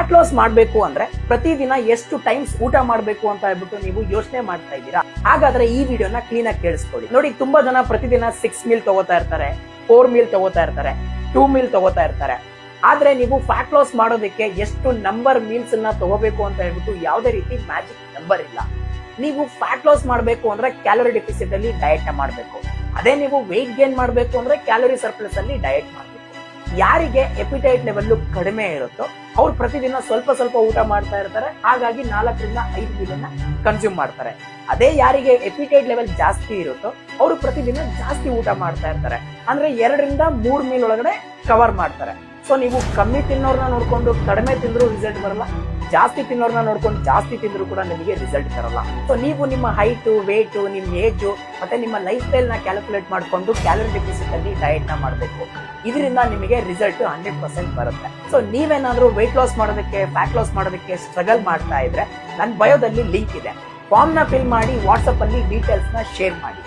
Fat loss ಮಾಡಬೇಕು ಅಂದ್ರೆ ಪ್ರತಿದಿನ ಎಷ್ಟು ಟೈಮ್ಸ್ ಊಟ ಮಾಡಬೇಕು ಅಂತ ಹೇಳ್ಬಿಟ್ಟು ನೀವು ಯೋಚನೆ ಮಾಡ್ತಾ ಇದ್ದೀರಾ? ಹಾಗಾದ್ರೆ ಈ ವಿಡಿಯೋನ ಕ್ಲೀನ್ ಆಗಿ ಕೇಳಿಸ್ಕೊಳ್ಳಿ. ನೋಡಿ, ತುಂಬಾ ಜನ ಪ್ರತಿದಿನ 6 ಮೀಲ್ ತಗೋತಾ ಇರ್ತಾರೆ, 4 ಮೀಲ್ ತಗೋತಾ ಇರ್ತಾರೆ, 2 ಮೀಲ್ ತಗೋತಾ ಇರ್ತಾರೆ. ಆದ್ರೆ ನೀವು ಫ್ಯಾಟ್ ಲಾಸ್ ಮಾಡೋದಕ್ಕೆ ಎಷ್ಟು ನಂಬರ್ ಮೀಲ್ಸ್ ಅನ್ನ ತಗೋಬೇಕು ಅಂತ ಹೇಳ್ಬಿಟ್ಟು ಯಾವುದೇ ರೀತಿ ಮ್ಯಾಜಿಕ್ ನಂಬರ್ ಇಲ್ಲ. ನೀವು ಫ್ಯಾಟ್ ಲಾಸ್ ಮಾಡಬೇಕು ಅಂದ್ರೆ ಕ್ಯಾಲೋರಿ ಡೆಫಿಸಿಟ್ ಅಲ್ಲಿ ಡಯಟ್ ನ ಮಾಡಬೇಕು. ಅದೇ ನೀವು ವೆಯ್ಟ್ ಗೇನ್ ಮಾಡಬೇಕು ಅಂದ್ರೆ ಕ್ಯಾಲೋರಿ ಸರ್ಪ್ಲಸ್ ಅಲ್ಲಿ ಡಯಟ್ ಮಾಡಬೇಕು. ಯಾರಿಗೆ ಎಪಿಟೈಟ್ ಲೆವೆಲ್ ಕಡಿಮೆ ಇರುತ್ತೋ ಅವ್ರು ಪ್ರತಿದಿನ ಸ್ವಲ್ಪ ಸ್ವಲ್ಪ ಊಟ ಮಾಡ್ತಾ ಇರ್ತಾರೆ, ಹಾಗಾಗಿ 4 ರಿಂದ 5 ಮೀಲ್ ಅನ್ನ ಕನ್ಸ್ಯೂಮ್ ಮಾಡ್ತಾರೆ. ಅದೇ ಯಾರಿಗೆ ಎಪಿಟೈಟ್ ಲೆವೆಲ್ ಜಾಸ್ತಿ ಇರುತ್ತೋ ಅವರು ಪ್ರತಿದಿನ ಜಾಸ್ತಿ ಊಟ ಮಾಡ್ತಾ ಇರ್ತಾರೆ, ಅಂದ್ರೆ 2 ರಿಂದ 3 ಮೀಲ್ ಒಳಗಡೆ ಕವರ್ ಮಾಡ್ತಾರೆ. ಸೊ ನೀವು ಕಮ್ಮಿ ತಿನ್ನೋರ್ನ ನೋಡ್ಕೊಂಡು ಕಡಿಮೆ ತಿಂದ್ರು ರಿಸಲ್ಟ್ ಬರಲ್ಲ, ಜಾಸ್ತಿ ತಿನ್ನೋರ್ನ ನೋಡ್ಕೊಂಡು ಜಾಸ್ತಿ ತಿಂದ್ರು ಕೂಡ ನಿಮಗೆ ರಿಸಲ್ಟ್ ಬರಲ್ಲ. ಸೊ ನೀವು ನಿಮ್ಮ ಹೈಟ್, ವೇಟ್, ನಿಮ್ಮ ಏಜ್ ಮತ್ತೆ ನಿಮ್ಮ ಲೈಫ್ ಸ್ಟೈಲ್ ನ ಕ್ಯಾಲ್ಕುಲೇಟ್ ಮಾಡ್ಕೊಂಡು ಕ್ಯಾಲೋರಿ ಡೆಫಿಸಿಟ್ ಅಲ್ಲಿ ಡಯಟ್ ನ ಮಾಡಬೇಕು. ಇದರಿಂದ ನಿಮಗೆ ರಿಸಲ್ಟ್ 100% ಬರುತ್ತೆ. ಸೊ ನೀವೇನಾದ್ರೂ ವೇಟ್ ಲಾಸ್ ಮಾಡೋದಕ್ಕೆ, ಫ್ಯಾಟ್ ಲಾಸ್ ಮಾಡೋದಕ್ಕೆ ಸ್ಟ್ರಗಲ್ ಮಾಡ್ತಾ ಇದ್ರೆ ನನ್ನ ಬಯೋದಲ್ಲಿ ಲಿಂಕ್ ಇದೆ, ಫಾರ್ಮ್ ನ ಫಿಲ್ ಮಾಡಿ ವಾಟ್ಸ್ಆಪ್ ಅಲ್ಲಿ ಡೀಟೇಲ್ಸ್ ನ ಶೇರ್ ಮಾಡಿ.